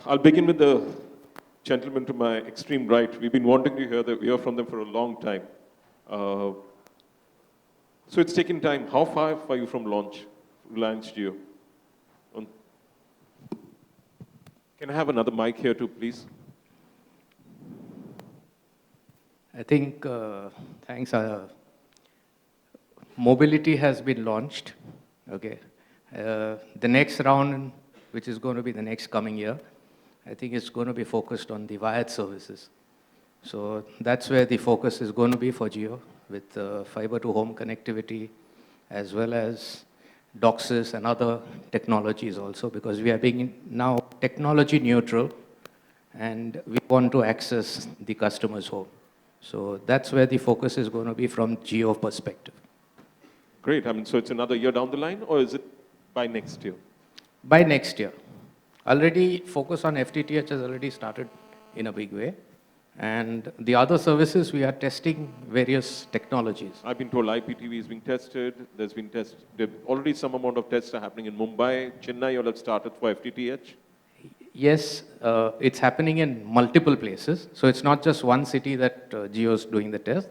I'll begin with the gentleman to my extreme right. We've been wanting to hear from them for a long time. So it's taken time. How far are you from launch, Reliance Jio? Can I have another mic here too, please? I think, thanks. Mobility has been launched. Okay. The next round, which is going to be the next coming year, I think it's going to be focused on the wired services. So that's where the focus is going to be for Jio, with fiber to home connectivity, as well as DOCSIS and other technologies also, because we are being now technology neutral and we want to access the customer's home. So that's where the focus is going to be from Jio perspective. Great. I mean, so it's another year down the line, or is it by next year? By next year. Already focus on FTTH has already started in a big way. And the other services, we are testing various technologies. I've been told IPTV is being tested. There's already some amount of tests are happening in Mumbai. Chennai, you all have started for FTTH. Yes, it's happening in multiple places. So it's not just one city that Jio is doing the test.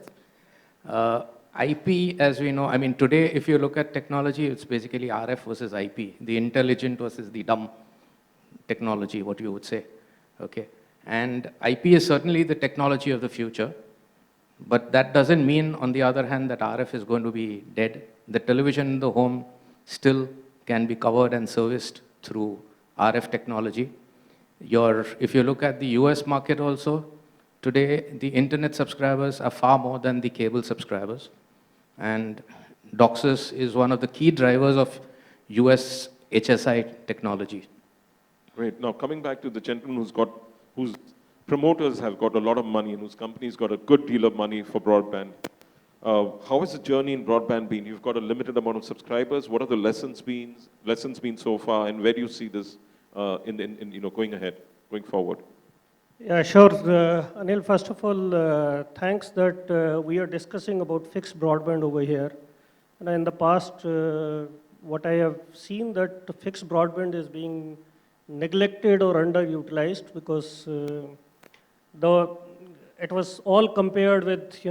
IP, as we know, I mean, today, if you look at technology, it's basically RF versus IP, the intelligent versus the dumb technology, what you would say. Okay. And IP is certainly the technology of the future, but that doesn't mean, on the other hand, that RF is going to be dead. The television in the home still can be covered and serviced through RF technology. If you look at the US market also, today the internet subscribers are far more than the cable subscribers. And DOCSIS is one of the key drivers of US HSI technology. Great. Now, coming back to the gentleman whose promoters have got a lot of money and whose company's got a good deal of money for broadband. How has the journey in broadband been? You've got a limited amount of subscribers. What are the lessons been so far, and where do you see this going forward? Yeah, sure. Anil, first of all, thanks that we are discussing about fixed broadband over here. And in the past, what I have seen that fixed broadband is being neglected or underutilized because it was all compared with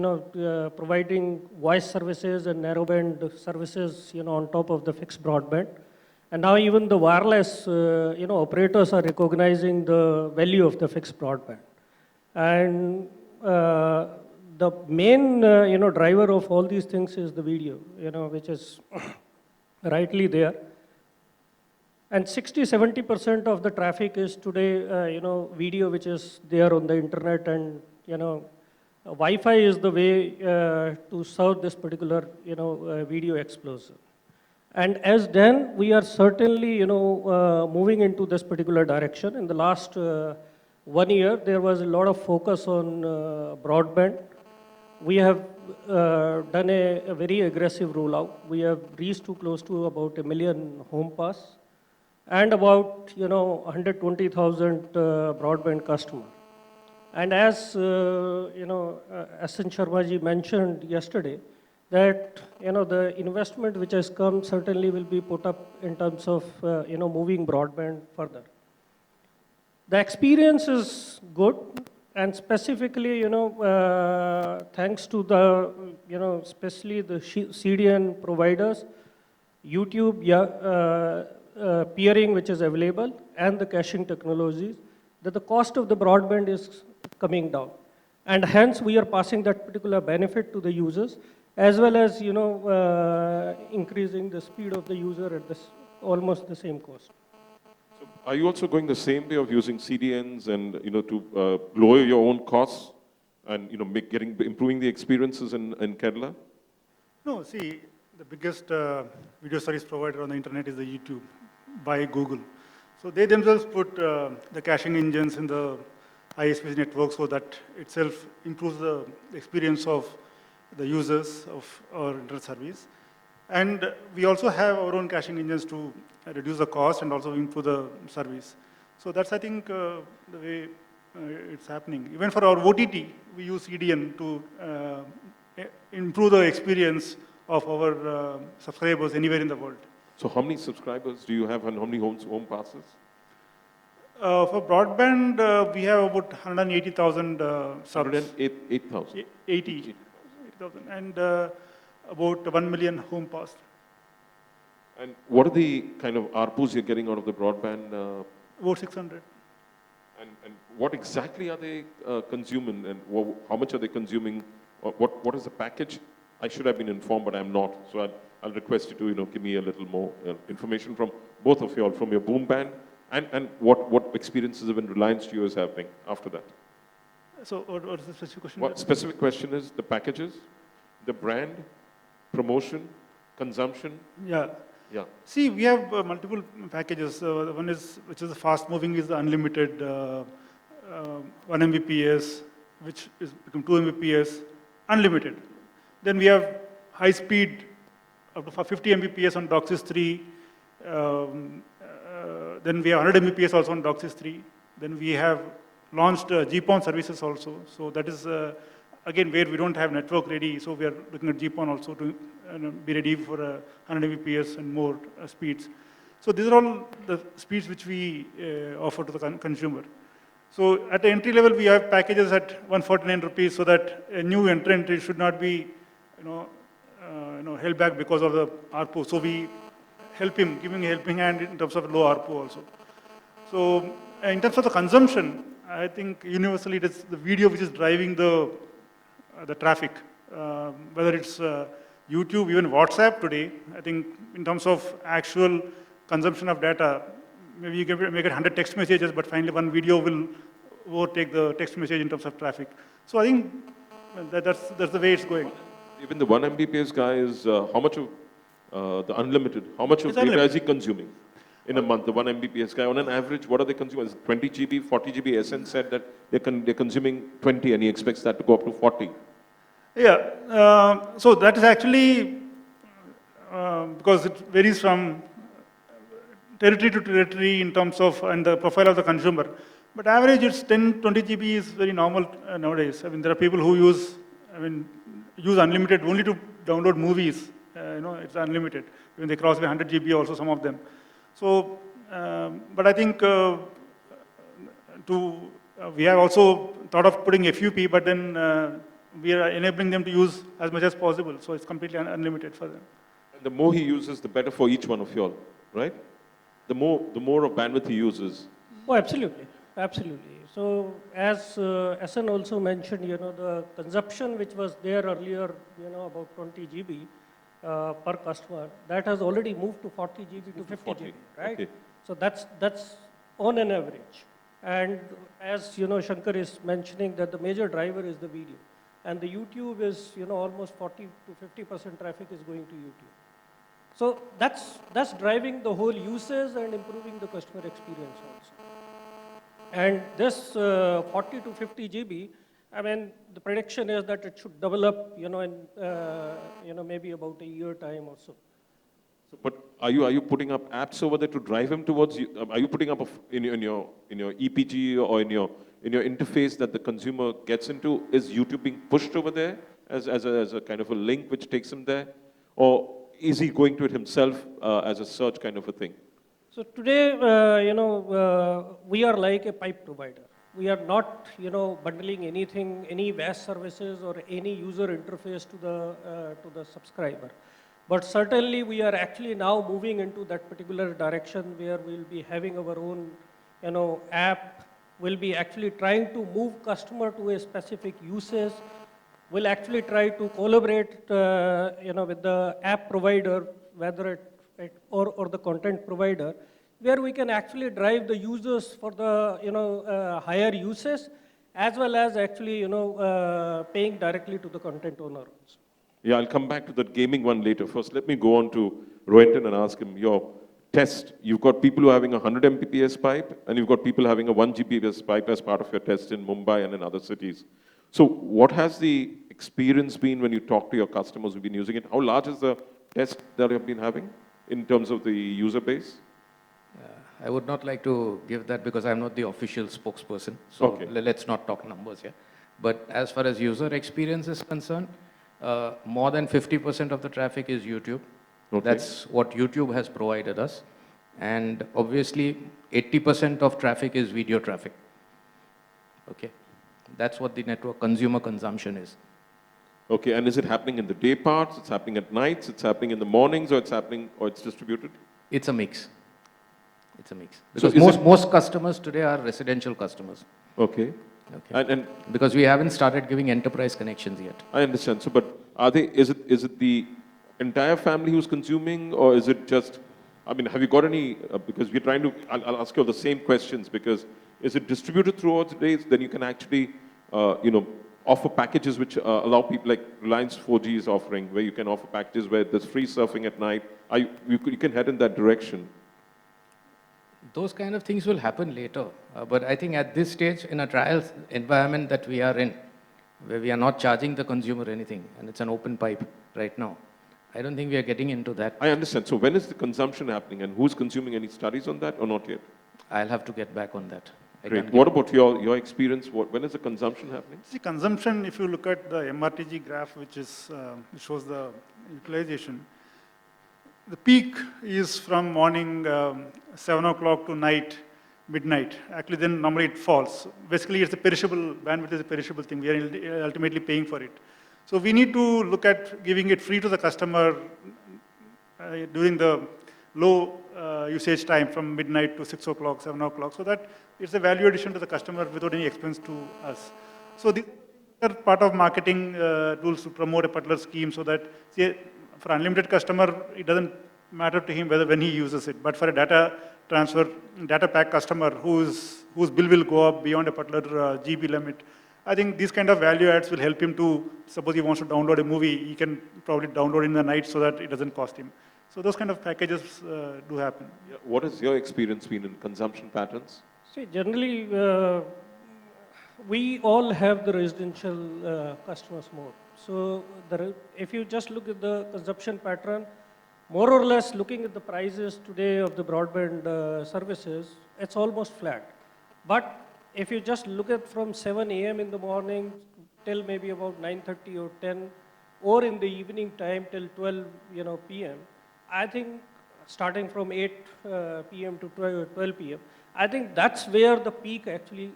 providing voice services and narrowband services on top of the fixed broadband. And now even the wireless operators are recognizing the value of the fixed broadband. And the main driver of all these things is the video, which is rightly there. And 60-70% of the traffic is today, video which is there on the internet, and Wi-Fi is the way to serve this particular video explosion. And as then we are certainly moving into this particular direction. In the last 1 year, there was a lot of focus on broadband. We have done a very aggressive rollout. We have reached close to about 1 million home pass and about 120,000 broadband customers. And as S.N. Sharma ji mentioned yesterday, that the investment which has come certainly will be put up in terms of moving broadband further. The experience is good, and specifically thanks to the especially the CDN providers, YouTube peering which is available, and the caching technologies, that the cost of the broadband is coming down, and hence we are passing that particular benefit to the users, as well as increasing the speed of the user at almost the same cost. So are you also going the same way of using CDNs and to lower your own costs and improving the experiences in Kerala? No, see, the biggest video service provider on the internet is the YouTube by Google. So they themselves put the caching engines in the ISP network, so that itself improves the experience of the users of our internet service. And we also have our own caching engines to reduce the cost and also improve the service. So that's, I think, the way it's happening. Even for our OTT, we use CDN to improve the experience of our subscribers anywhere in the world. So how many subscribers do you have and how many home passes? For broadband, we have about 180,000 subs. 108,000. 80,000, and about 1 million home passed. And what are the kind of ARPUs you're getting out of the broadband? About 600. And what exactly are they consuming, and how much are they consuming? What is the package? I should have been informed, but I'm not. So I'll request you to give me a little more information from both of you all, from your boom band, and what experiences of Reliance Jio is happening after that. So what is the specific question? What specific question is the packages, the brand, promotion, consumption? Yeah. Yeah. See, we have multiple packages. One is, which is the fast moving, is the unlimited 1 Mbps, which is become 2 Mbps, unlimited. Then we have high speed up to 50 Mbps on DOCSIS 3. Then we have 100 Mbps also on DOCSIS 3. Then we have launched GPON services also. So that is again where we don't have network ready. So we are looking at GPON also to be ready for 100 Mbps and more speeds. So these are all the speeds which we offer to the consumer. So at the entry level, we have packages at 149 rupees, so that a new entrant should not be, held back because of the ARPU. So we help him, giving a helping hand in terms of low ARPU also. So in terms of the consumption, I think universally it is the video which is driving the traffic, whether it's YouTube, even WhatsApp today. I think in terms of actual consumption of data, maybe you can make it 100 text messages, but finally one video will overtake the text message in terms of traffic. So I think that's the way it's going. Even the 1 Mbps guy is how much of the unlimited? How much of It's data unlimited. is he consuming in a month? The 1 Mbps guy, on an average, what are they consuming? Is it 20 GB, 40 GB? SN said that they're consuming 20, and he expects that to go up to 40. Yeah, so that is actually because it varies from territory to territory in terms of and the profile of the consumer. But average, it's 10, 20 GB is very normal nowadays. I mean, there are people who use unlimited only to download movies. It's unlimited. Even they cross by 100 GB also, some of them. So, but I think we have also thought of putting FUP, but then we are enabling them to use as much as possible. So it's completely unlimited for them. And the more he uses, the better for each one of you all, right? The more of bandwidth he uses. Oh, absolutely, absolutely. So as SN also mentioned, the consumption which was there earlier, about 20 GB per customer, that has already moved to 40 GB to 50 GB, right? Okay. So that's on an average. And as Shankar is mentioning that the major driver is the video. And the YouTube is, almost 40 to 50% traffic is going to YouTube. So that's driving the whole usage and improving the customer experience also. And this 40 to 50 GB, I mean, the prediction is that it should develop, in maybe about a year time or so. But are you putting up apps over there to drive him towards you? Are you putting up in your EPG or in your interface that the consumer gets into? Is YouTube being pushed over there as a kind of a link which takes him there, or is he going to it himself as a search kind of a thing? So today, we are like a pipe provider. We are not, bundling anything, any VAS services or any user interface to the subscriber. But certainly, we are actually now moving into that particular direction where we'll be having our own, app. We'll be actually trying to move customer to a specific usage. We'll actually try to collaborate, with the app provider, whether or the content provider, where we can actually drive the users for the, higher usage, as well as actually, paying directly to the content owner also. Yeah, I'll come back to that gaming one later. First, let me go on to Rohinton and ask him, your test, you've got people who are having a 100 Mbps pipe, and you've got people having a 1 Gbps pipe as part of your test in Mumbai and in other cities. So what has the experience been when you talk to your customers who've been using it? How large is the test that you've been having in terms of the user base? I would not like to give that because I'm not the official spokesperson. So Okay. let's not talk numbers here. But as far as user experience is concerned, more than 50% of the traffic is YouTube. Okay. That's what YouTube has provided us. And obviously, 80% of traffic is video traffic. Okay, that's what the network consumer consumption is. Okay, and is it happening in the day parts? It's happening at nights? It's happening in the mornings, or it's happening, or it's distributed? It's a mix. It's a mix. So Because is most customers today are residential customers. Okay. Okay. And Because we haven't started giving enterprise connections yet. I understand. So, but is it the entire family who's consuming, or is it just, I mean, have you got any, because we're trying to, I'll ask you all the same questions, because is it distributed throughout the days? Then you can actually, offer packages which allow people, like Reliance 4G is offering, where you can offer packages where there's free surfing at night. You can head in that direction. Those kind of things will happen later. But I think at this stage, in a trial environment that we are in, where we are not charging the consumer anything, and it's an open pipe right now, I don't think we are getting into that. I understand. So when is the consumption happening, and who's consuming? Any studies on that, or not yet? I'll have to get back on that. Great. What about your experience? When is the consumption happening? See, consumption, if you look at the MRTG graph, which shows the utilization, the peak is from morning 7 o'clock to night, midnight. Actually, then normally it falls. Basically, it's a perishable, bandwidth is a perishable thing. We are ultimately paying for it. So we need to look at giving it free to the customer during the low usage time from midnight to 6 o'clock, 7 o'clock, so that it's a value addition to the customer without any expense to us. So these are part of marketing tools to promote a particular scheme, so that, see, for unlimited customer, it doesn't matter to him when he uses it. But for a data transfer, data pack customer whose bill will go up beyond a particular GB limit, I think these kind of value adds will help him to, suppose he wants to download a movie, he can probably download in the night so that it doesn't cost him. So those kind of packages do happen. Yeah. What has your experience been in consumption patterns? See, generally, we all have the residential customers more. So if you just look at the consumption pattern, more or less looking at the prices today of the broadband services, it's almost flat. But if you just look at from 7 a.m. in the morning till maybe about 9:30 or 10, or in the evening time till 12 p.m., I think starting from 8 p.m. to 12 p.m., I think that's where the peak actually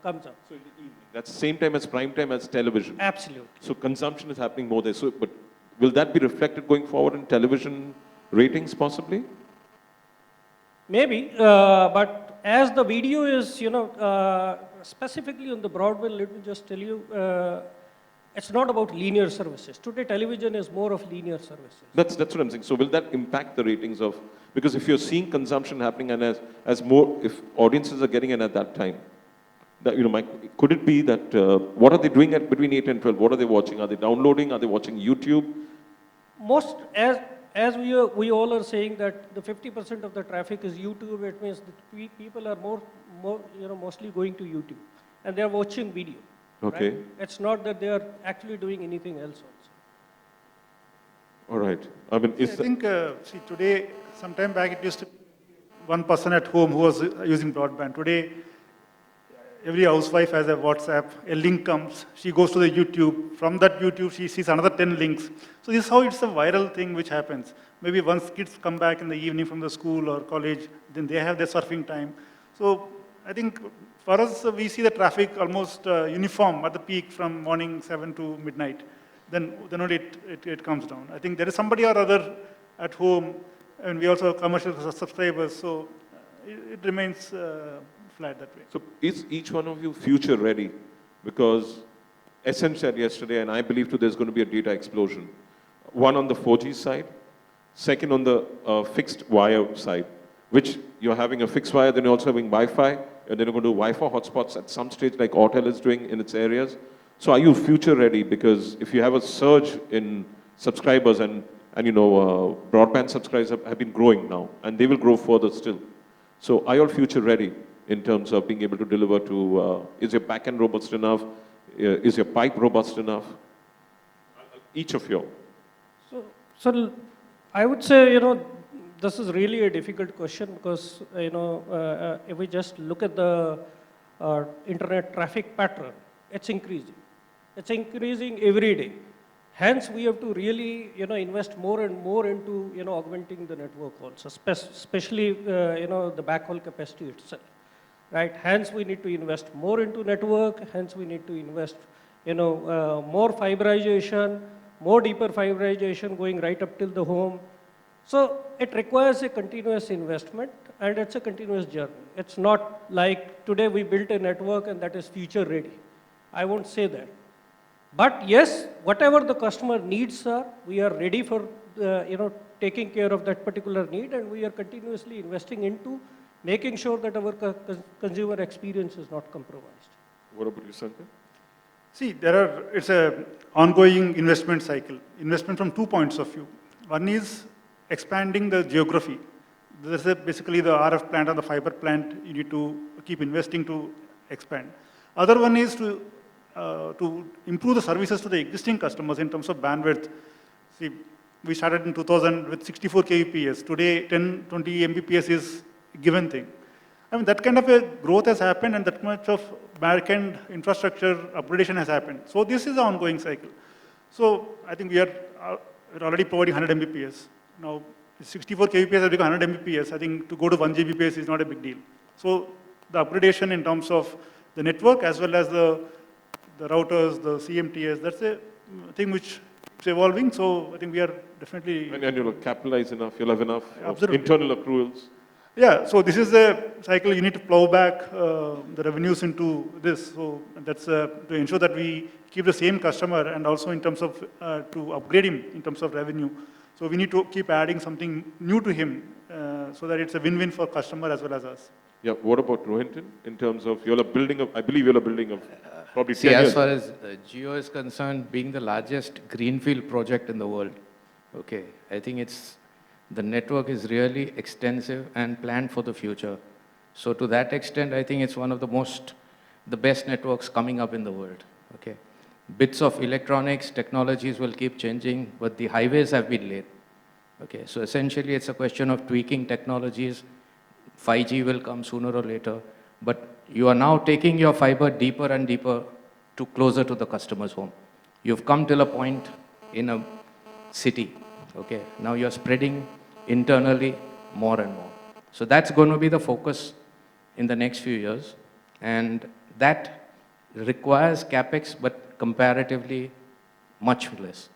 comes up. So in the evening. That's the same time as prime time as television. Absolutely. So consumption is happening more there. So, but will that be reflected going forward in television ratings possibly? Maybe, but as the video is, specifically on the broadband, let me just tell you, it's not about linear services. Today, television is more of linear services. That's what I'm saying. So will that impact the ratings of, because if you're seeing consumption happening and as more, if audiences are getting in at that time, that, could it be that, what are they doing at between 8 and 12? What are they watching? Are they downloading? Are they watching YouTube? Most, as we all are saying that the 50% of the traffic is YouTube, it means that people are mostly going to YouTube, and they are watching video. Okay. Right? It's not that they are actually doing anything else also. All right. I mean, I think, see, today, sometime back, it used to be one person at home who was using broadband. Today, every housewife has a WhatsApp, a link comes, she goes to the YouTube, from that YouTube she sees another 10 links. So this is how it's a viral thing which happens. Maybe once kids come back in the evening from the school or college, then they have their surfing time. So I think for us, we see the traffic almost uniform at the peak from morning 7 to midnight. Then only it comes down. I think there is somebody or other at home, and we also have commercial subscribers, so it remains flat that way. so is each one of you future ready? Because Essence said yesterday, and I believe too, there's going to be a data explosion. One on the 4G side, second on the fixed wire side, which you're having a fixed wire, then you're also having Wi-Fi, and then you're going to do Wi-Fi hotspots at some stage like Autel is doing in its areas. So are you future ready? Because if you have a surge in subscribers and broadband subscribers have been growing now, and they will grow further still. So are you all future ready in terms of being able to deliver to, is your backend robust enough? Is your pipe robust enough? Each of you. So I would say, this is really a difficult question because, if we just look at the internet traffic pattern, it's increasing. It's increasing every day. Hence, we have to really, invest more and more into, augmenting the network also, especially, the backhaul capacity itself, right? Hence, we need to invest more into network. Hence, we need to invest, more fiberization, more deeper fiberization going right up till the home. So it requires a continuous investment and it's a continuous journey. It's not like today we built a network and that is future ready. I won't say that. But yes, whatever the customer needs are, we are ready for taking care of that particular need, and we are continuously investing into making sure that our consumer experience is not compromised. What about you, Sankar? See, it's a ongoing investment cycle. Investment from 2 points of view. One is expanding the geography. There's basically the RF plant and the fiber plant you need to keep investing to expand. Other one is to improve the services to the existing customers in terms of bandwidth. See, we started in 2000 with 64 kbps. Today, 10, 20 Mbps is a given thing. I mean, that kind of a growth has happened and that much of back-end infrastructure upgradation has happened. So this is an ongoing cycle. So I think we're already providing 100 Mbps. Now, 64 kbps has become 100 Mbps. I think to go to 1 Gbps is not a big deal. So the upgradation in terms of the network as well as the routers, the CMTS, that's a thing which is evolving. So I think we are definitely... And you'll capitalize enough, you'll have enough Absolutely. internal accruals. Yeah, so this is a cycle you need to plow back the revenues into this. So that's to ensure that we keep the same customer and also in terms of to upgrade him in terms of revenue. So we need to keep adding something new to him so that it's a win-win for customer as well as us. Yeah, what about Rohinton in terms of you're building up, I believe you're building up probably See, 10 years. as far as Jio is concerned, being the largest greenfield project in the world, okay, I think the network is really extensive and planned for the future. So to that extent, I think it's one of the best networks coming up in the world, okay. Bits of electronics, technologies will keep changing, but the highways have been laid, okay. So essentially, it's a question of tweaking technologies. 5G will come sooner or later, but you are now taking your fiber deeper and deeper to closer to the customer's home. You've come till a point in a city, okay? Now you're spreading internally more and more. So that's going to be the focus in the next few years, and that requires capex, but comparatively much less,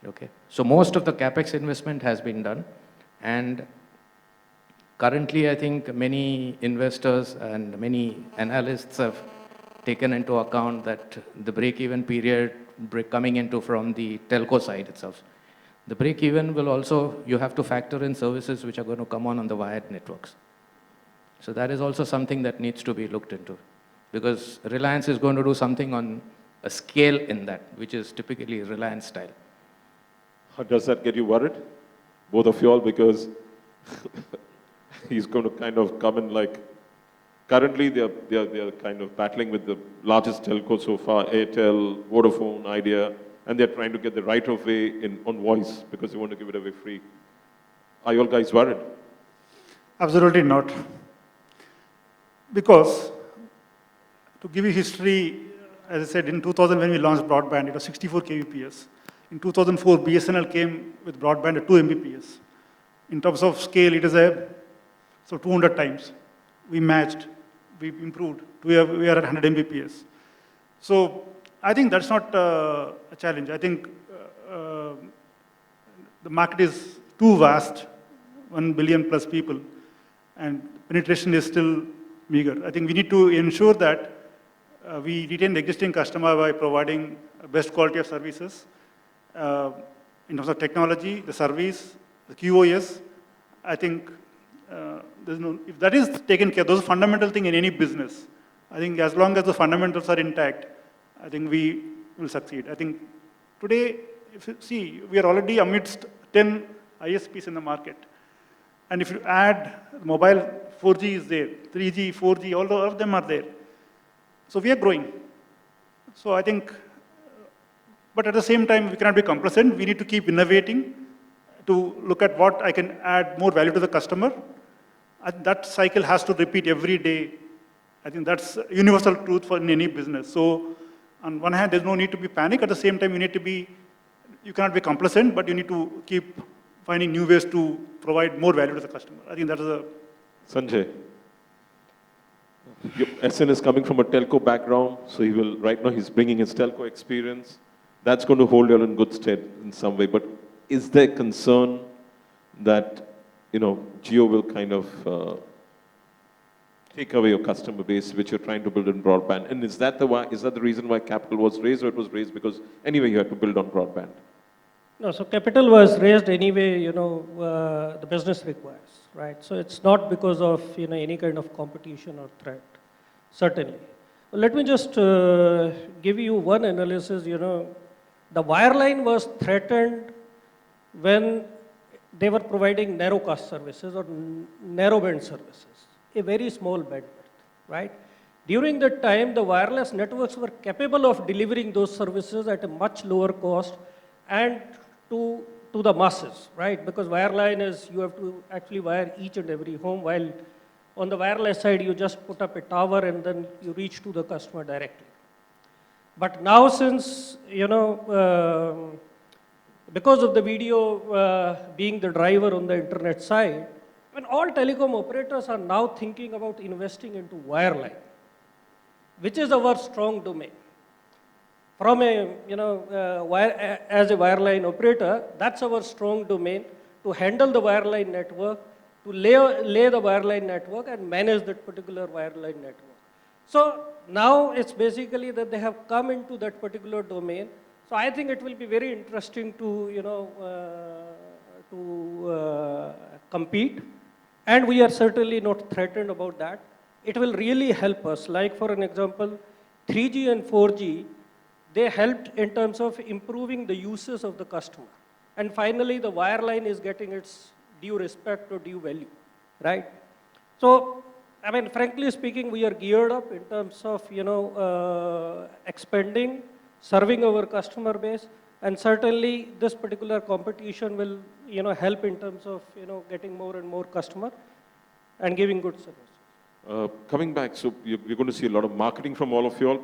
okay? So most of the capex investment has been done, and currently, I think many investors and many analysts have taken into account that the break-even period coming into from the telco side itself. The break-even will also, you have to factor in services which are going to come on the wired networks. So that is also something that needs to be looked into, because Reliance is going to do something on a scale in that, which is typically Reliance style. How does that get you worried, both of you all, because he's going to kind of come in like, currently they're kind of battling with the largest telco so far, Airtel, Vodafone, Idea, and they're trying to get the right of way on voice because they want to give it away free. Are you all guys worried? Absolutely not. Because, to give you history, as I said, in 2000 when we launched broadband, it was 64 kbps. In 2004, BSNL came with broadband at 2 Mbps. In terms of scale, it is so 200 times. We matched, we improved. We are at 100 Mbps. So I think that's not a challenge. I think the market is too vast, 1 billion plus people, and penetration is still meager. I think we need to ensure that we retain the existing customer by providing best quality of services in terms of technology, the service, the QoS. I think if that is taken care, those are fundamental things in any business. I think as long as the fundamentals are intact, I think we will succeed. I think today, if you see, we are already amidst 10 ISPs in the market. And if you add mobile, 4G is there, 3G, 4G, all of them are there. So we are growing. So I think, but at the same time, we cannot be complacent. We need to keep innovating to look at what I can add more value to the customer. And that cycle has to repeat every day. I think that's universal truth for in any business. So on one hand, there's no need to be panic. At the same time, you need to be you cannot be complacent, but you need to keep finding new ways to provide more value to the customer. I think that is a... Sanjay, SN is coming from a telco background, so right now he's bringing his telco experience. That's going to hold you all in good stead in some way. But is there concern that, Jio will kind of take away your customer base, which you're trying to build in broadband? And is that the reason why capital was raised, or it was raised because anyway you had to build on broadband? No, so capital was raised anyway, the business requires, right? So it's not because of, any kind of competition or threat, certainly. Let me just give you one analysis, the wireline was threatened when they were providing narrow cost services or narrow band services, a very small bandwidth, right? During that time, the wireless networks were capable of delivering those services at a much lower cost and to the masses, right? Because wireline is, you have to actually wire each and every home, while on the wireless side, you just put up a tower and then you reach to the customer directly. But now since, because of the video being the driver on the internet side, when all telecom operators are now thinking about investing into wireline, which is our strong domain. From as a wireline operator, that's our strong domain to handle the wireline network, to lay the wireline network and manage that particular wireline network. So now it's basically that they have come into that particular domain. So I think it will be very interesting to, compete. And we are certainly not threatened about that. It will really help us. Like for an example, 3G and 4G, they helped in terms of improving the uses of the customer. And finally, the wireline is getting its due respect or due value, right? So, I mean, frankly speaking, we are geared up in terms of, expanding, serving our customer base, and certainly this particular competition will, help in terms of, getting more and more customer and giving good service. Coming back, so you're going to see a lot of marketing from all of you all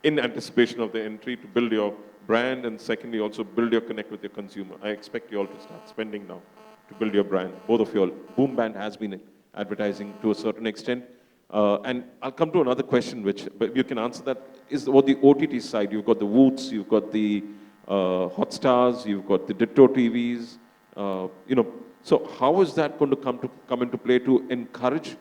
in anticipation of the entry to build your brand, and secondly also build your connect with your consumer. I expect you all to start spending now to build your brand. Both of you all. Broadband has been advertising to a certain extent. And I'll come to another question, but you can answer that, is what the OTT side. You've got the Woots, you've got the Hotstars, you've got the Ditto TVs. So how is that going to come into play to encourage?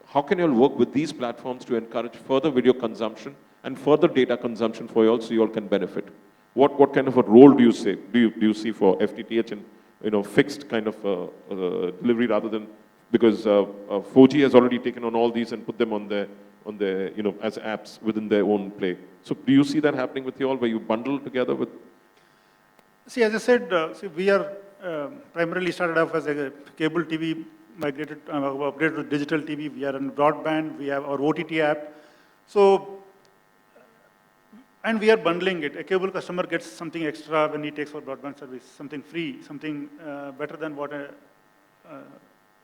How can you all work with these platforms to encourage further video consumption and further data consumption for you all, so you all can benefit? What kind of a role do you see for FTTH and fixed kind of delivery, rather than, because 4G has already taken on all these and put them on their as apps within their own play. So do you see that happening with you all, where you bundle together with? See, as I said, we are primarily started off as a cable TV, migrated, upgraded to digital TV. We are in broadband. We have our OTT app. So, and we are bundling it. A cable customer gets something extra when he takes our broadband service, something free, something better than what a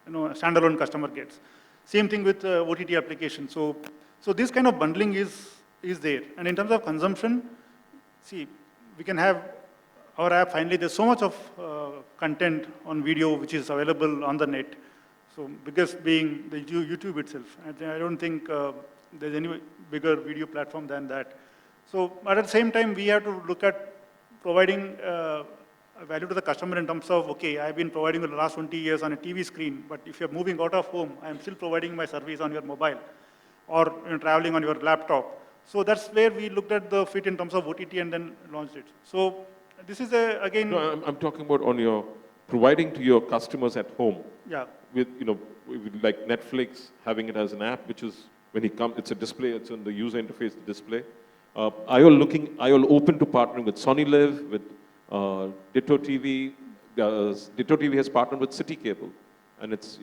standalone customer gets. Same thing with OTT application. So this kind of bundling is there. And in terms of consumption, see, we can have our app. Finally, there's so much of content on video which is available on the net. So biggest being the YouTube itself. I don't think there's any bigger video platform than that. So, but at the same time, we have to look at providing value to the customer in terms of, okay, I've been providing for the last 20 years on a TV screen, but if you're moving out of home, I'm still providing my service on your mobile or traveling on your laptop. So that's where we looked at the fit in terms of OTT and then launched it. So this is again. No, I'm talking about on your providing to your customers at home. Yeah. With like Netflix, having it as an app, which is when he comes, it's a display, it's on the user interface, the display. Are you all open to partnering with Sony Live, with Ditto TV? Ditto TV has partnered with City Cable, and it's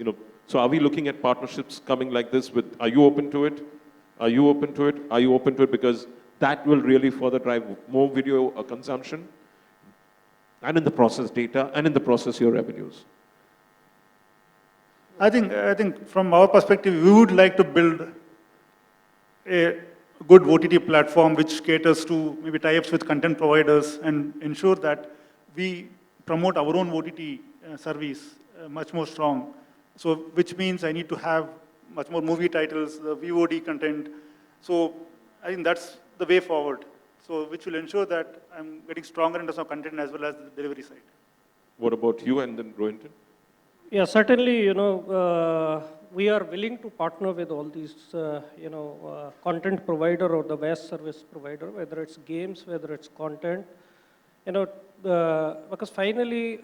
So are we looking at partnerships coming like this? Are you open to it? Are you open to it? Are you open to it? Because that will really further drive more video consumption, and in the process data, and in the process your revenues. I think from our perspective, we would like to build a good OTT platform which caters to maybe tie-ups with content providers and ensure that we promote our own OTT service much more strong. So, which means I need to have much more movie titles, the VOD content. So, I think that's the way forward. So, which will ensure that I'm getting stronger in terms of content as well as the delivery side. What about you and then Rohinton? Yeah, certainly, we are willing to partner with all these, content provider or the VAS service provider, whether it's games, whether it's content, because finally,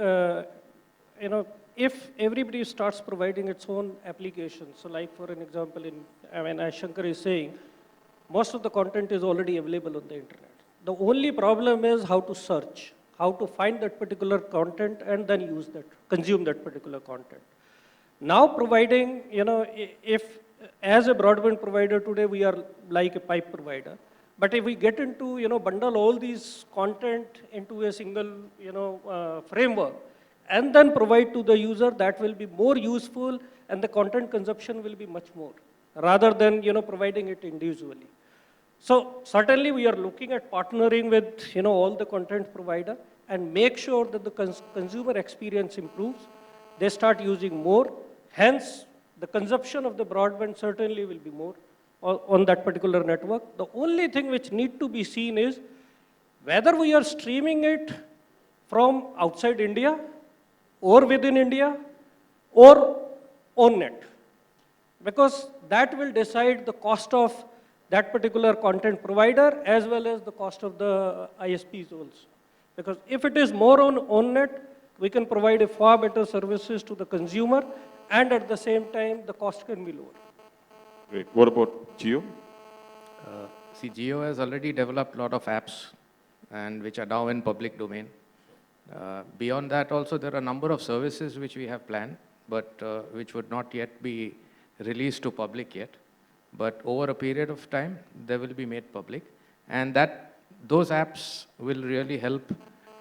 if everybody starts providing its own applications, so like for an example, as Shankar is saying, most of the content is already available on the internet. The only problem is how to search, how to find that particular content and then use that, consume that particular content. Now providing, if as a broadband provider today, we are like a pipe provider. But if we get into, bundle all these content into a single, framework and then provide to the user, that will be more useful and the content consumption will be much more rather than, providing it individually. So certainly we are looking at partnering with, all the content provider and make sure that the consumer experience improves. They start using more. Hence, the consumption of the broadband certainly will be more on that particular network. The only thing which need to be seen is whether we are streaming it from outside India or within India or on net. Because that will decide the cost of that particular content provider as well as the cost of the ISPs also. Because if it is more on net, we can provide a far better services to the consumer and at the same time the cost can be lower. Great. What about Jio? See, Jio has already developed a lot of apps and which are now in public domain. Beyond that also, there are a number of services which we have planned, but which would not yet be released to public yet. But over a period of time, they will be made public. And those apps will really help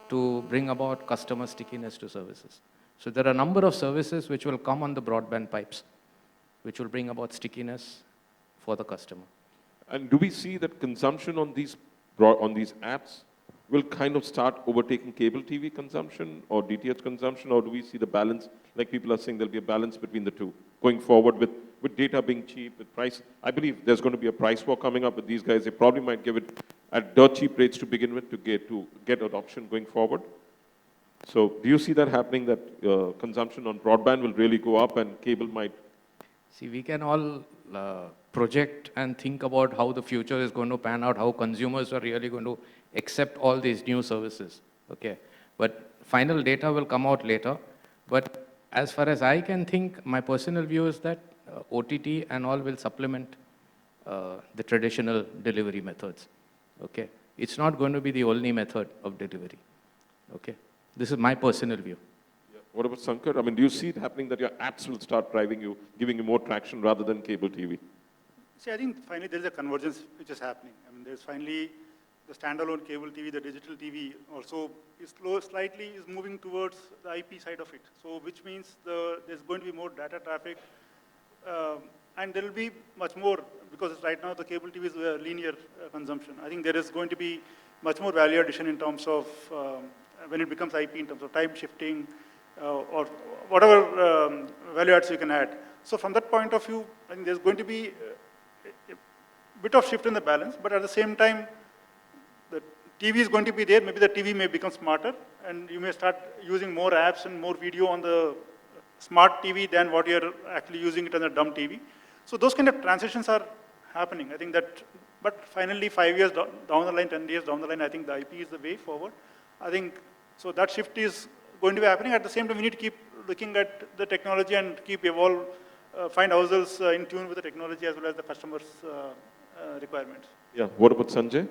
to bring about customer stickiness to services. So there are a number of services which will come on the broadband pipes, which will bring about stickiness for the customer. And do we see that consumption on these apps will kind of start overtaking cable TV consumption or DTH consumption, or do we see the balance, like people are saying there'll be a balance between the two, going forward with data being cheap, with price? I believe there's going to be a price war coming up with these guys. They probably might give it at dirt cheap rates to begin with to get adoption going forward. So do you see that happening, that consumption on broadband will really go up and cable might? See, we can all project and think about how the future is going to pan out, how consumers are really going to accept all these new services, okay? But final data will come out later. But as far as I can think, my personal view is that OTT and all will supplement the traditional delivery methods, okay? It's not going to be the only method of delivery, okay? This is my personal view. Yeah. What about Sankar? I mean, do you see it happening that your apps will start driving you, giving you more traction rather than cable TV? See, I think finally there is a convergence which is happening. I mean, there's finally the standalone cable TV, the digital TV also is slightly moving towards the IP side of it. So, which means there's going to be more data traffic, and there will be much more, because right now the cable TV is a linear consumption. I think there is going to be much more value addition in terms of when it becomes IP, in terms of time shifting or whatever value adds you can add. So from that point of view, I think there's going to be a bit of shift in the balance, but at the same time, the TV is going to be there. Maybe the TV may become smarter, and you may start using more apps and more video on the smart TV than what you're actually using it on a dumb TV. So those kind of transitions are happening. I think that, but finally 5 years down the line, 10 years down the line, I think the IP is the way forward. I think, so that shift is going to be happening. At the same time, we need to keep looking at the technology and keep evolve, find ourselves in tune with the technology as well as the customers' requirements. Yeah, what about Sanjay?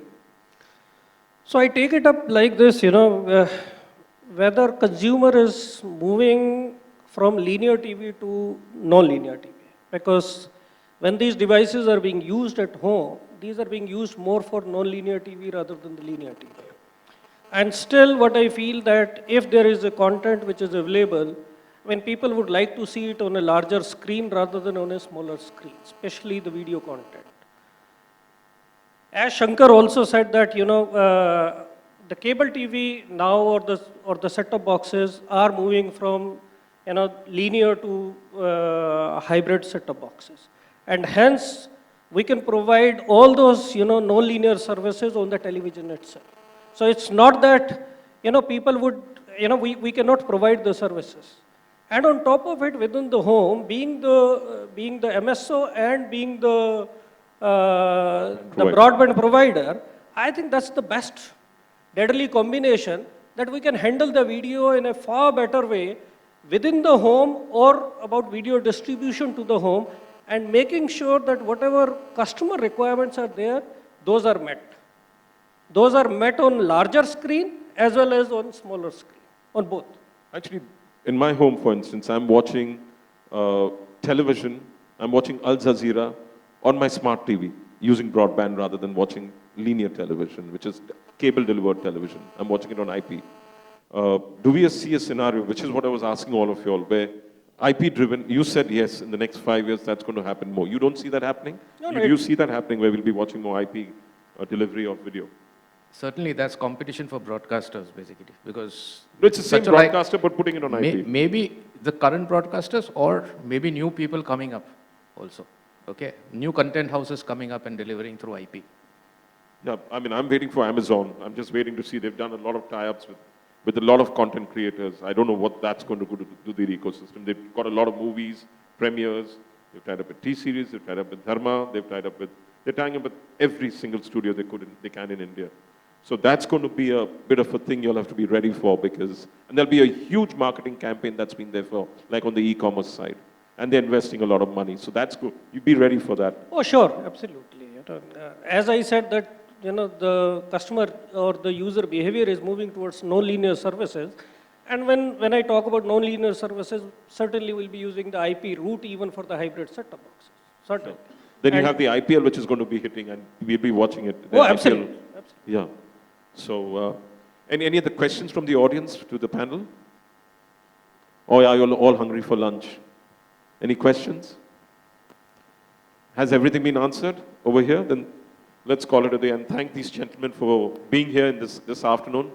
So I take it up like this, whether consumer is moving from linear TV to non-linear TV. Because when these devices are being used at home, these are being used more for non-linear TV rather than the linear TV. And still what I feel that if there is a content which is available, when people would like to see it on a larger screen rather than on a smaller screen, especially the video content. As Shankar also said that, the cable TV now or the set-top boxes are moving from linear to hybrid set-top boxes, and hence we can provide all those non-linear services on the television itself. So it's not that people would we cannot provide the services. And on top of it, within the home, being the MSO and being the broadband provider, I think that's the best deadly combination, that we can handle the video in a far better way within the home or about video distribution to the home, and making sure that whatever customer requirements are there, those are met. Those are met on larger screen as well as on smaller screen, on both. Actually, in my home, for instance, I'm watching television, I'm watching Al Jazeera on my smart TV using broadband rather than watching linear television, which is cable-delivered television. I'm watching it on IP. Do we see a scenario, which is what I was asking all of you all, where IP-driven, you said yes, in the next 5 years that's going to happen more. You don't see that happening? No, Do you see that happening where we'll be watching more IP delivery of video? Certainly, that's competition for broadcasters, basically, because No, it's the same such a broadcaster, but putting it on IP. maybe the current broadcasters, or maybe new people coming up also. Okay, new content houses coming up and delivering through IP. Yeah, I mean, I'm waiting for Amazon. I'm just waiting to see. They've done a lot of tie-ups with a lot of content creators. I don't know what that's going to do to the ecosystem. They've got a lot of movies, premieres. They've tied up with T-Series. They've tied up with Dharma. They're tying up with every single studio they can in India. So that's going to be a bit of a thing you'll have to be ready for, and there'll be a huge marketing campaign that's been there for, like on the e-commerce side. And they're investing a lot of money. So that's good. You be ready for that. Oh, sure, absolutely. As I said that, the customer or the user behavior is moving towards non-linear services. And when I talk about non-linear services, certainly we'll be using the IP route even for the hybrid set-top boxes. Certainly. Then you have the IPL, which is going to be hitting, and we'll be watching it. Oh, absolutely. Yeah. So, any other questions from the audience to the panel? Or are you all hungry for lunch? Any questions? Has everything been answered over here? Then let's call it a day and thank these gentlemen for being here in this afternoon.